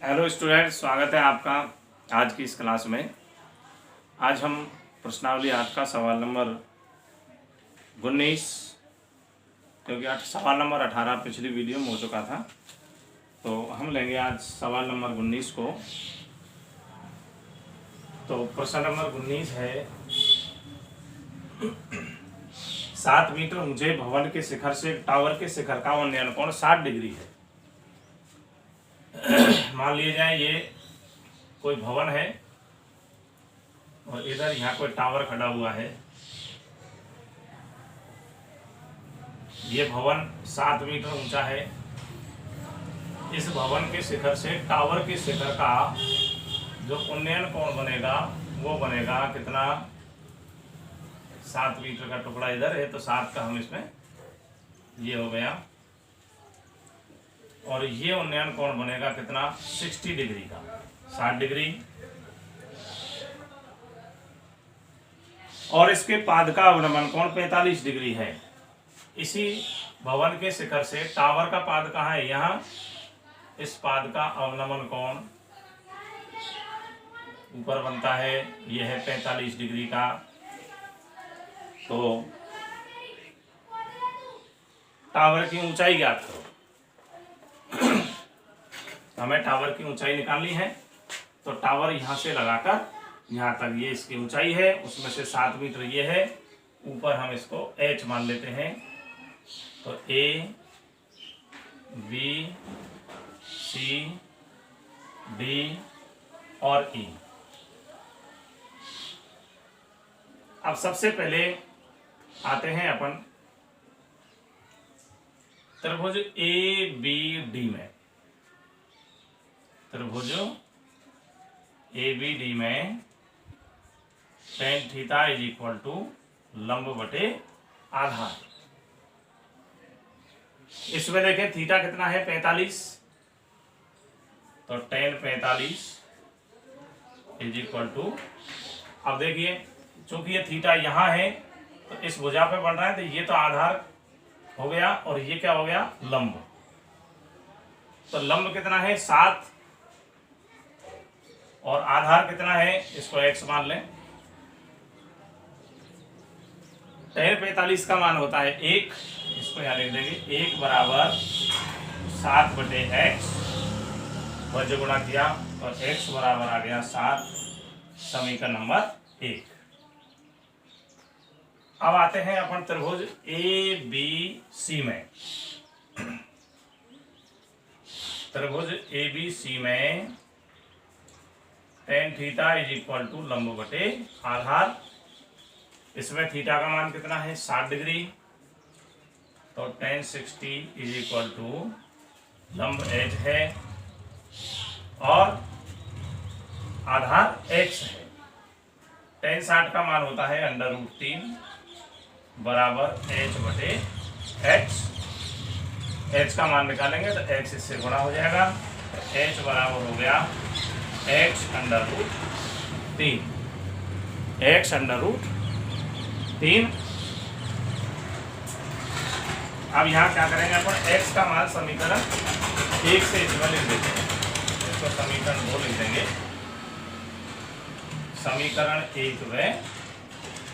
Hello student, स्वागत है आपका आज की इस क्लास में। आज हम प्रश्नावली 8 का सवाल नंबर 19, क्योंकि सवाल नंबर 18 पिछली वीडियो में हो चुका था, तो हम लेंगे आज सवाल नंबर 19 को। तो प्रश्न नंबर 19 है, 7 मीटर ऊंचे भवन के शिखर से टावर के शिखर का उन्नयन कोण 60 डिग्री है। मान लिए जाए ये कोई भवन है और इधर यहाँ कोई टावर खड़ा हुआ है। ये भवन 7 मीटर ऊंचा है। इस भवन के शिखर से टावर के शिखर का जो उन्नयन कोण बनेगा वो बनेगा कितना, 7 मीटर का टुकड़ा इधर है तो 7 का हम इसमें ये हो गया, और ये उन्नयन कोण बनेगा कितना, 60 डिग्री का, 60 डिग्री। और इसके पाद का अवनमन कोण 45 डिग्री है। इसी भवन के शिखर से टावर का पाद कहाँ है, यहाँ। इस पाद का अवनमन कोण ऊपर बनता है, यह है 45 डिग्री का। तो टावर की ऊंचाई ज्ञात करो। हमें टावर की ऊंचाई निकालनी है, तो टावर यहां से लगाकर यहाँ तक ये इसकी ऊंचाई है, उसमें से 7 मीटर ये है, ऊपर हम इसको h मान लेते हैं। तो A, B, C, D और E। अब सबसे पहले आते हैं अपन त्रिभुज ABD में। त्रिभुज ABD में tan theta is equal to लंब बटे आधार। इसमें देखें थीटा कितना है, 45, तो tan 45 इज इक्वल टू, अब देखिए चूंकि ये थीटा यहाँ है तो इस भुजा पे बन रहा है, तो ये तो आधार हो गया और ये क्या हो गया, लंब। तो लंब कितना है, 7, और आधार कितना है, इसको x मान लें। tan 45 का मान होता है 1, इसको यहाँ लिख देंगे, 1 बराबर 7 बटे x, वज्र गुणा किया और x बराबर आ गया 7, समीकरण नंबर 1। अब आते हैं अपन त्रिभुज ABC में। त्रिभुज ABC में tan theta is equal to लंब बटे आधार। इसमें थीटा का मान कितना है, 60 डिग्री, तो tan 60 इज इक्वल टू लंब h है और आधार x है। tan 60 का मान होता है √3 बराबर h बटे x। h का मान निकालेंगे तो x इससे गुणा हो जाएगा, तो h बराबर हो गया x √3, x √3। अब यहाँ क्या करेंगे अपन, x का मान समीकरण 1 से इसमें लिख देते हैं, इसको समीकरण 2 लिख देंगे, समीकरण 1 व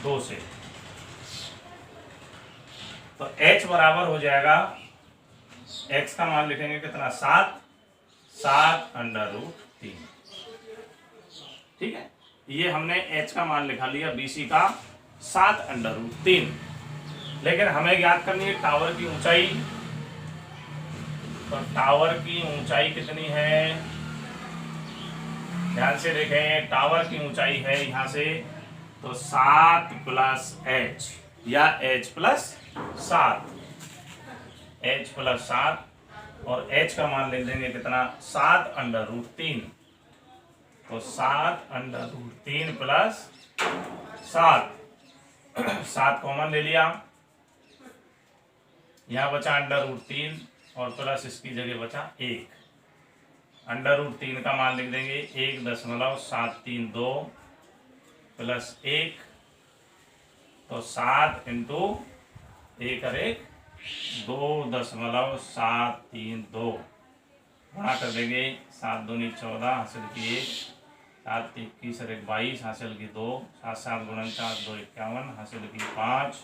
2 से। तो h बराबर हो जाएगा, x का मान लिखेंगे कितना, 7 √3। ठीक है, ये हमने h का मान लिखा लिया, BC का 7 √3। लेकिन हमें ज्ञात करनी है टावर की ऊंचाई। तो टावर की ऊंचाई कितनी है, ध्यान से देखें, टावर की ऊंचाई है यहाँ से तो 7 + h या h + 7, h + 7, और h का मान लिख देंगे कितना, 7 √3। तो 7 √3 + 7, 7 कॉमन ले लिया, यहाँ बचा √3 और प्लस इसकी जगह बचा 1। √3 का मान लिख देंगे 1.732 + 1, तो 7 × 1 और 1 2.732 गुणा कर देंगे। 7 दूनी 14 हासिल की 1, 7 21 और 1 22 हासिल की 2, 7 7 49 2 51 हासिल की 5,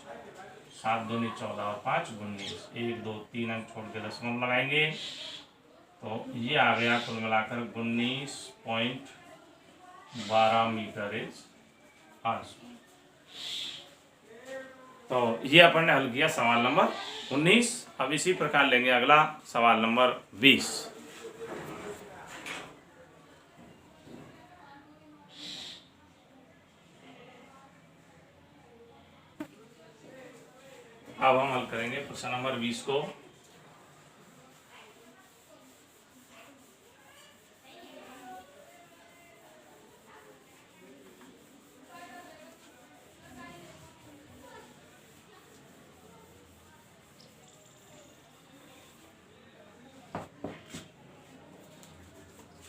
7 दूनी 14 और 5 19, 1 2 3 अंक छोड़ के दशमलव लगाएंगे तो ये आ गया कुल मिलाकर 19.12 मीटर इज आंसर। तो ये अपन ने हल किया सवाल नंबर 19। अब इसी प्रकार लेंगे अगला सवाल नंबर 20। अब हम हल करेंगे प्रश्न नंबर 20 को।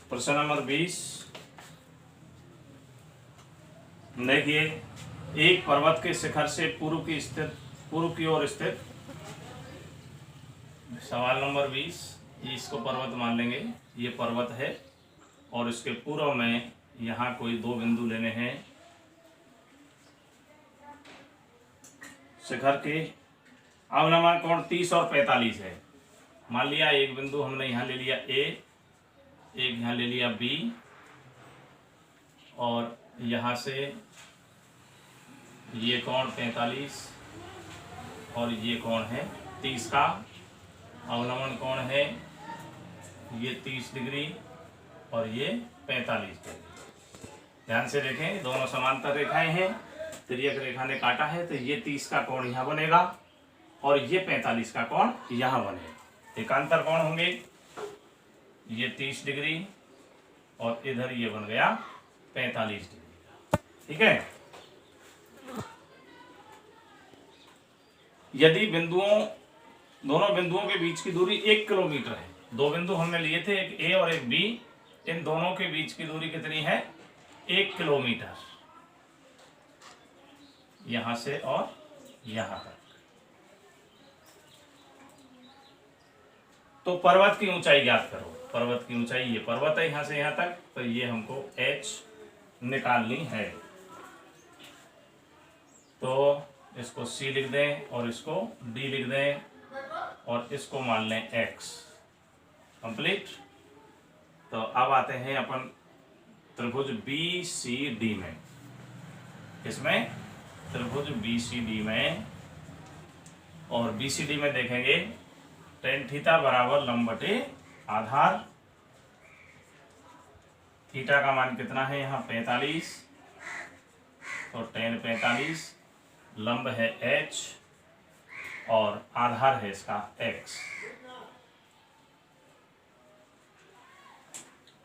प्रश्न नंबर 20 देखिए, एक पर्वत के शिखर से पूर्व की ओर स्थित, सवाल नंबर 20, इसको पर्वत मान लेंगे, ये पर्वत है और इसके पूर्व में यहाँ कोई 2 बिंदु लेने हैं शिखर के। अवनमन कोण 30 और 45 है। मान लिया एक बिंदु हमने यहाँ ले लिया A, एक यहाँ ले लिया B और यहाँ से ये कोण 45 और ये कोण है 30 का। अवनमन कोण है ये 30 डिग्री और ये 45 डिग्री। ध्यान से देखें, दोनों समांतर रेखाएं हैं, तिर्यक रेखा ने काटा है तो ये 30 का कोण यहाँ बनेगा और ये 45 का कोण यहाँ बनेगा। एकांतर कोण होंगे ये 30 डिग्री और इधर ये बन गया 45 डिग्री। ठीक है। यदि दोनों बिंदुओं के बीच की दूरी 1 किलोमीटर है, 2 बिंदु हमने लिए थे, एक A और एक B, इन दोनों के बीच की दूरी कितनी है? 1 किलोमीटर, यहां से और यहां तक। तो पर्वत की ऊंचाई ज्ञात करो। पर्वत की ऊंचाई, ये पर्वत है यहां से यहां तक, तो ये हमको h निकालनी है। तो इसको C लिख दें और इसको D लिख दें और इसको मान लें x। कंप्लीट। तो अब आते हैं अपन त्रिभुज BCD में। इसमें त्रिभुज BCD में, और BCD में देखेंगे tan थीटा बराबर लंब बटे आधार। थीटा का मान कितना है यहाँ 45, तो tan 45, लंब है h और आधार है इसका x।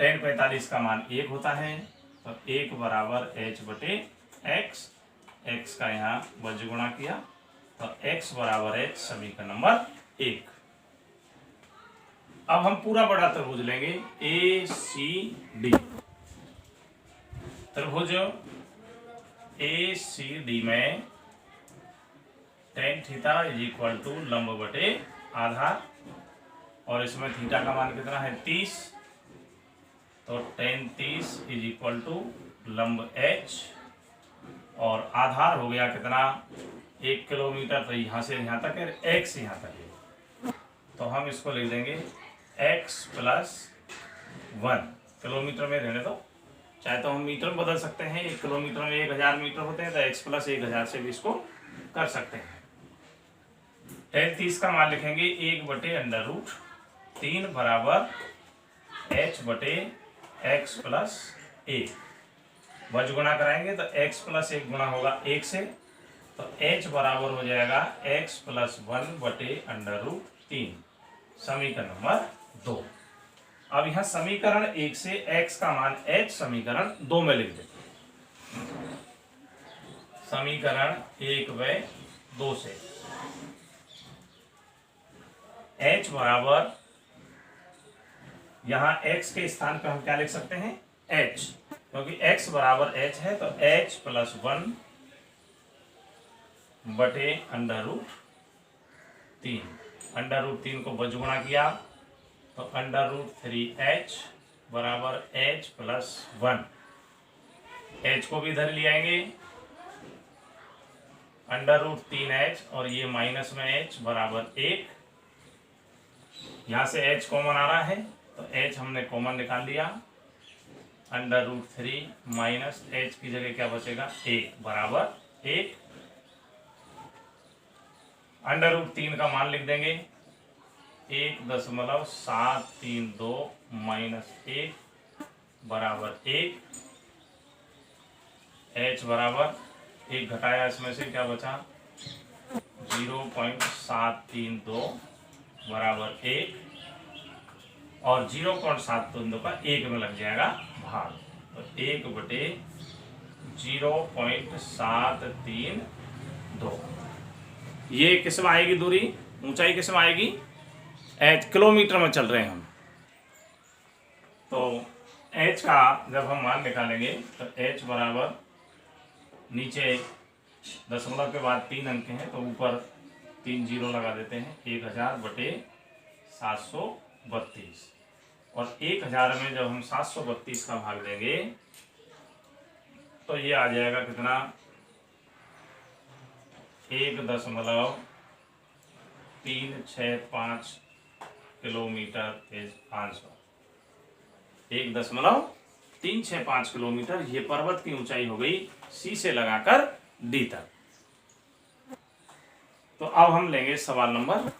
tan 45 का मान 1 होता है, तो 1 बराबर h बटे x। x का यहाँ वज्र गुणा किया तो x बराबर h, समीकरण नंबर 1। अब हम पूरा बड़ा त्रिभुज लेंगे ACD। त्रिभुज ACD में tan theta is equal to लंब बटे आधार, और इसमें थीटा का मान कितना है 30, तो tan 30 इज इक्वल टू लंब h, और आधार हो गया कितना 1 किलोमीटर, तो यहाँ से यहाँ तक है, x यहाँ तक है, तो हम इसको लिख देंगे x प्लस 1। किलोमीटर में रहने दो, चाहे तो हम मीटर में बदल सकते हैं, 1 किलोमीटर में 1000 मीटर होते हैं, तो x प्लस 1000 से भी इसको कर सकते हैं। tan 30 का मान लिखेंगे 1 बटे अंडर रूट 3 बराबर h बटे x प्लस 1। वज्र गुणा कराएंगे तो x प्लस 1 गुणा होगा 1 से, तो h बराबर हो जाएगा x प्लस 1 बटे अंडर रूट 3। समीकरण नंबर 2। अब यहां समीकरण 1 से x का मान h समीकरण 2 में लिख देते। समीकरण 1 व 2 से h बराबर, यहां x के स्थान पर हम क्या लिख सकते हैं h, क्योंकि x बराबर h है, तो h प्लस 1 बटे अंडर रूट 3। अंडर रूट 3 को वज्र गुणा किया तो √3h बराबर h+1। h को भी इधर ले आएंगे, √3h और ये माइनस में h बराबर 1। यहाँ से h कॉमन आ रहा है तो h हमने कॉमन निकाल लिया, √3 माइनस h की जगह क्या बचेगा 1 बराबर 1। √3 का मान लिख देंगे 1.732 माइनस 1 बराबर 1। h बराबर 1 घटाया इसमें से क्या बचा 0.732 बराबर 1 और 0.732 का 1 में लग जाएगा भाग, तो 1/0.732। ये किस में आएगी दूरी, ऊंचाई किस में आएगी, h किलोमीटर में चल रहे हैं हम। तो h का जब हम मान निकालेंगे तो h बराबर नीचे दशमलव के बाद 3 अंक हैं तो ऊपर 3 जीरो लगा देते हैं, 1000/732। और 1000 में जब हम 732 का भाग देंगे तो ये आ जाएगा कितना 1.365 किलोमीटर इज आंसर। 1.365 किलोमीटर ये पर्वत की ऊंचाई हो गई सी से लगाकर डी तक। तो अब हम लेंगे सवाल नंबर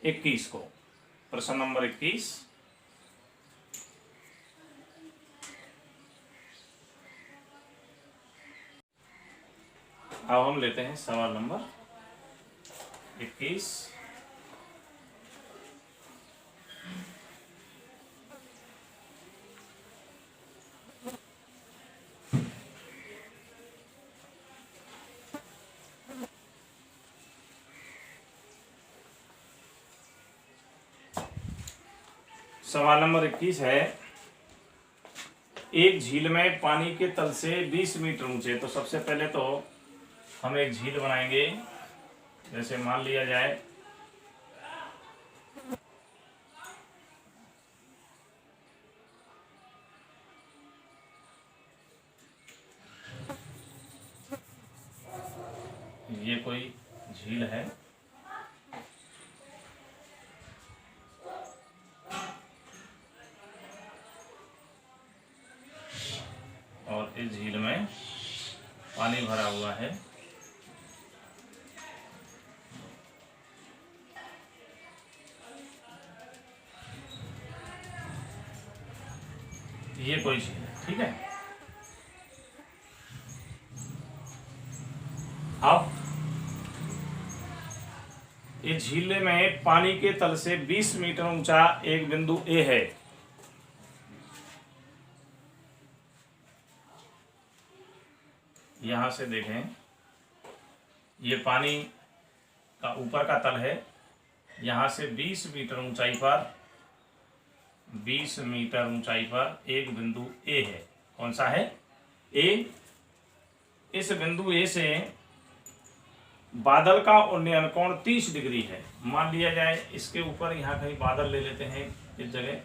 21 को, प्रश्न नंबर 21। अब हम लेते हैं सवाल नंबर 21। सवाल नंबर 21 है, एक झील में पानी के तल से 20 मीटर ऊंचे। तो सबसे पहले तो हम एक झील बनाएंगे, जैसे मान लिया जाए ये कोई झील है, और इस झील में पानी भरा हुआ है। ये कोई झील है, ठीक है। अब इस झील में पानी के तल से 20 मीटर ऊंचा एक बिंदु ए है। यहां से देखें, ये पानी का ऊपर का तल है, यहां से 20 मीटर ऊंचाई पर 20 मीटर ऊंचाई पर एक बिंदु ए है। कौन सा है, ए। इस बिंदु ए से बादल का उन्नयन कोण 30 डिग्री है। मान लिया जाए इसके ऊपर यहाँ कहीं बादल ले लेते हैं इस जगह।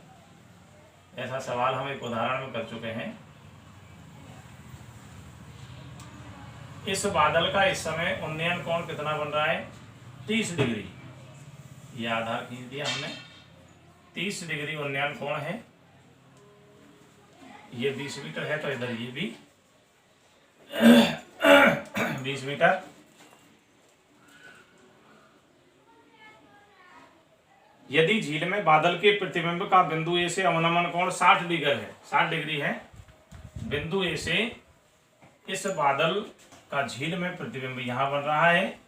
ऐसा सवाल हम एक उदाहरण में कर चुके हैं। इस बादल का इस समय उन्नयन कोण कितना बन रहा है, 30 डिग्री। ये आधार खींच दिया हमने, 30 डिग्री उन्नयन कोण है। ये 20 मीटर है तो इधर ये भी 20 मीटर। यदि झील में बादल के प्रतिबिंब का बिंदु ए से अवनमन कोण 60 डिग्री है, 60 डिग्री है। बिंदु ए से इस बादल का झील में प्रतिबिंब यहां बन रहा है,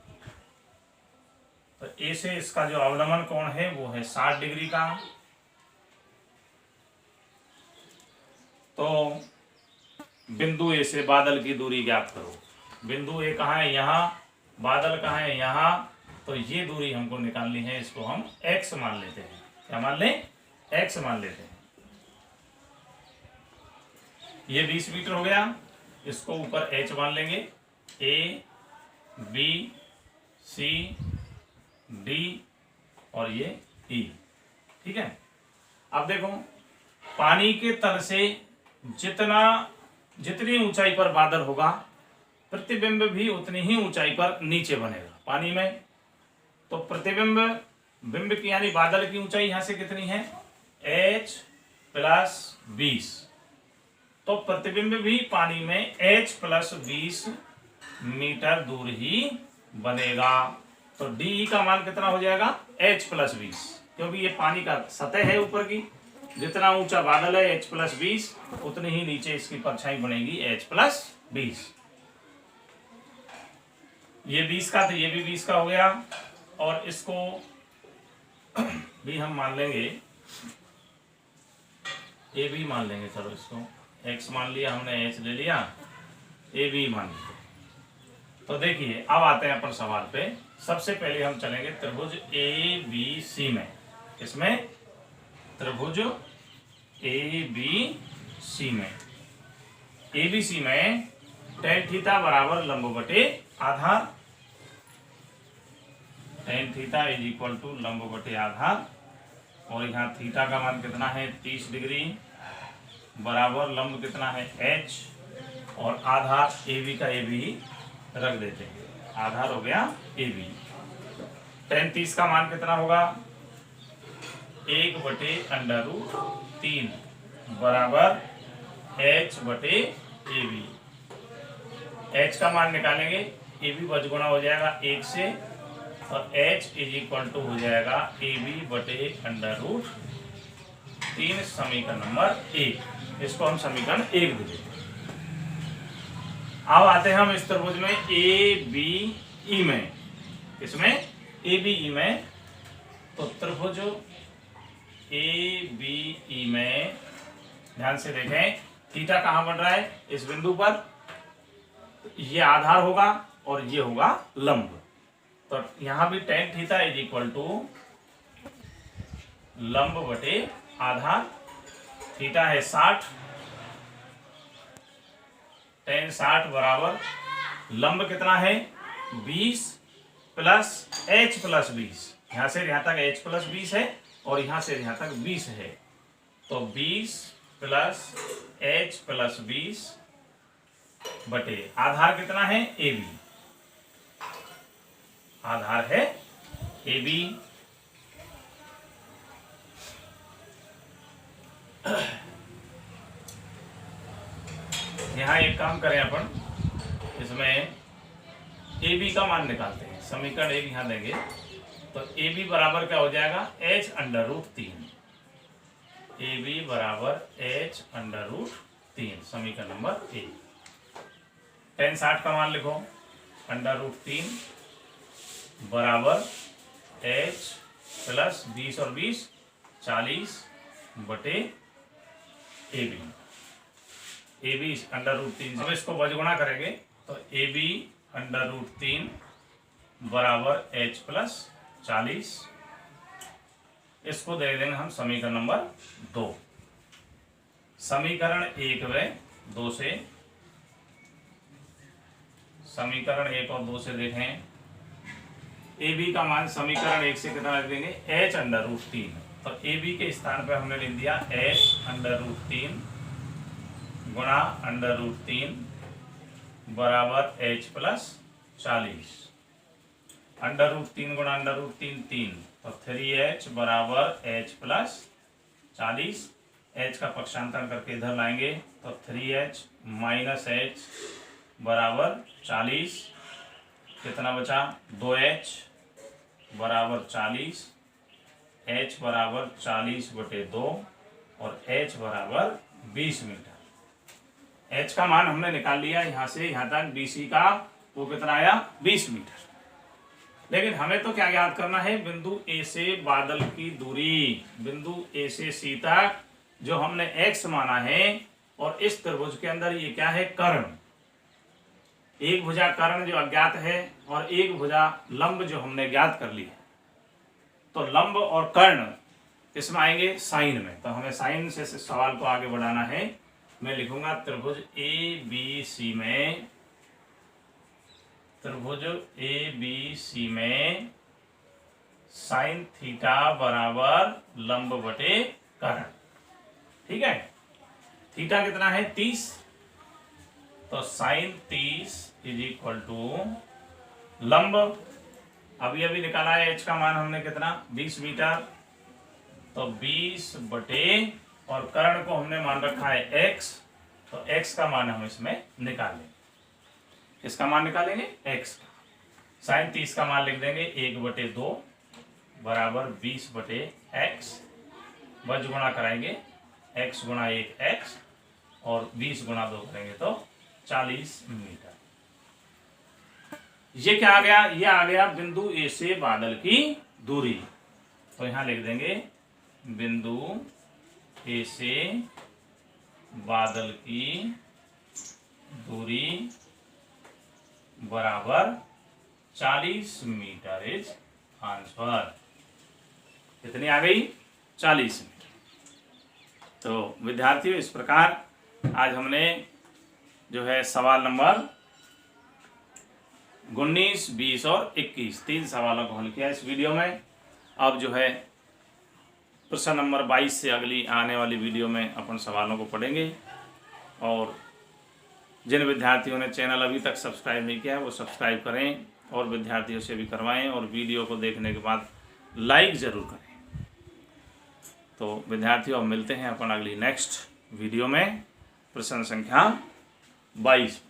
तो ए से इसका जो अवनमन कोण है वो है 60 डिग्री का। तो बिंदु ए से बादल की दूरी ज्ञात करो। बिंदु ए कहाँ है, यहाँ। बादल कहाँ है, यहाँ। तो ये दूरी हमको निकालनी है, इसको हम x मान लेते हैं। क्या मान लें, x मान लेते हैं। ये 20 मीटर हो गया, इसको ऊपर h मान लेंगे। a b c d और ये e, ठीक है। अब देखो, पानी के तल से जितनी ऊंचाई पर बादल होगा, प्रतिबिंब भी उतनी ही ऊंचाई पर नीचे बनेगा पानी में। तो प्रतिबिंब, बिंब की यानी बादल की ऊंचाई यहां से कितनी है, h+20। तो प्रतिबिंब भी पानी में h+20 मीटर दूर ही बनेगा। तो डी का मान कितना हो जाएगा, h+20, क्योंकि ये पानी का सतह है ऊपर की, जितना ऊंचा बादल है h+20 उतनी ही नीचे इसकी परछाई बनेगी h+20। ये 20 का, तो ये भी 20 का हो गया। और इसको भी हम मान लेंगे, ए बी मान लेंगे। चलो इसको x मान लिया हमने, h ले लिया, ए बी मान लिया। तो देखिए अब आते हैं अपन सवाल पे। सबसे पहले हम चलेंगे त्रिभुज ए बी सी में। किसमें, त्रिभुज ए बी सी में। ए बी सी में tan थीटा बराबर लंब बटे आधार, tan थीटा = लंब बटे आधार। और यहाँ थीटा का मान कितना है, 30 डिग्री, बराबर लंब कितना है, h, और आधार ए बी का ए बी रख देते हैं, आधार हो गया ए बी। tan 30 का मान कितना होगा, 1/√3 बराबर h बटे ए बी। h का मान निकालेंगे, ए बी बजगुणा हो जाएगा 1 से, और h = हो जाएगा ए बी बटे √3, समीकरण नंबर 1। इसको हम समीकरण 1 देते हैं। अब आते हैं हम इस त्रिभुज में ए बी ई में। इसमें ए बी ई में, तो त्रिभुज ए बी ई में ध्यान से देखें, थीटा कहाँ बन रहा है, इस बिंदु पर। ये आधार होगा और ये होगा लंब। तो यहां भी tan थीटा = लंब बटे आधार। थीटा है 60, tan 60 बराबर लंब कितना है, 20 + h+20। यहां से यहां तक h+20 है, और यहां से यहां तक 20 है। तो 20 + h+20 बटे आधार कितना है, ए बी। आधार है ए बी। यहां एक काम करें अपन, इसमें ए बी का मान निकालते हैं। समीकरण 1 यहां देंगे, तो ए बी बराबर क्या हो जाएगा, h√3। ए बी बराबर h√3, समीकरण नंबर 1। tan 60 का मान लिखो, √3 बराबर h + 20 और 20 40 बटे ए बी। ए बी √3, अब इसको बजगुणा करेंगे, तो ए बी √3 बराबर h + 40। इसको दे देंगे हम समीकरण नंबर 2। समीकरण 1 व 2 से, समीकरण 1 और 2 से देखें, ए बी का मान समीकरण 1 से कितना लिख देंगे, h√3। तो ए बी के स्थान पर हमने लिख दिया h√3 गुणा √3 बराबर h + 40। √3 गुणा √3 3, तो 3h बराबर h + 40। h का पक्षांतर करके इधर लाएंगे, तो 3h - h बराबर 40। कितना बचा, 2h बराबर 40, h बराबर 40 बटे 2, और h बराबर 20 मीटर। h का मान हमने निकाल लिया, यहां से यहां तक BC का वो कितना आया, 20 मीटर। लेकिन हमें तो क्या याद करना है, बिंदु A से बादल की दूरी, बिंदु A से C तक जो हमने x माना है, और इस त्रिभुज के अंदर ये क्या है, कर्ण। एक भुजा कर्ण जो अज्ञात है, और एक भुजा लंब जो हमने ज्ञात कर ली है। तो लंब और कर्ण इसमें आएंगे साइन में। तो हमें साइन से सवाल को आगे बढ़ाना है। मैं लिखूंगा त्रिभुज ए बी सी में, त्रिभुज ए बी सी में साइन थीटा बराबर लंब बटे कर्ण। ठीक है, थीटा कितना है 30, तो साइन 30 इज इक्वल टू लंब, अभी निकाला है h का मान हमने कितना 20 मीटर, तो 20 बटे और कर्ण को हमने मान रखा है x, तो x का मान हम इसमें निकाल लेंगे। किसका मान निकालेंगे? x का। साइन 30 का मान लिख देंगे 1/2 बराबर 20 बटे x, वज गुणा कराएंगे x गुणा 1 x और 20 गुणा 2 करेंगे तो 40 मीटर। ये क्या आ गया? ये आ गया बिंदु ए से बादल की दूरी। तो यहां लिख देंगे बिंदु ए से बादल की दूरी बराबर 40 मीटर इज आंसर। कितनी आ गई? 40 मीटर। तो विद्यार्थियों, इस प्रकार आज हमने जो है सवाल नंबर 19, 20 और 21 3 सवालों को हल किया इस वीडियो में। अब जो है प्रश्न नंबर 22 से अगली आने वाली वीडियो में अपन सवालों को पढ़ेंगे। और जिन विद्यार्थियों ने चैनल अभी तक सब्सक्राइब नहीं किया है वो सब्सक्राइब करें और विद्यार्थियों से भी करवाएं, और वीडियो को देखने के बाद लाइक ज़रूर करें। तो विद्यार्थियों, अब मिलते हैं अपन अगली नेक्स्ट वीडियो में प्रश्न संख्या 22।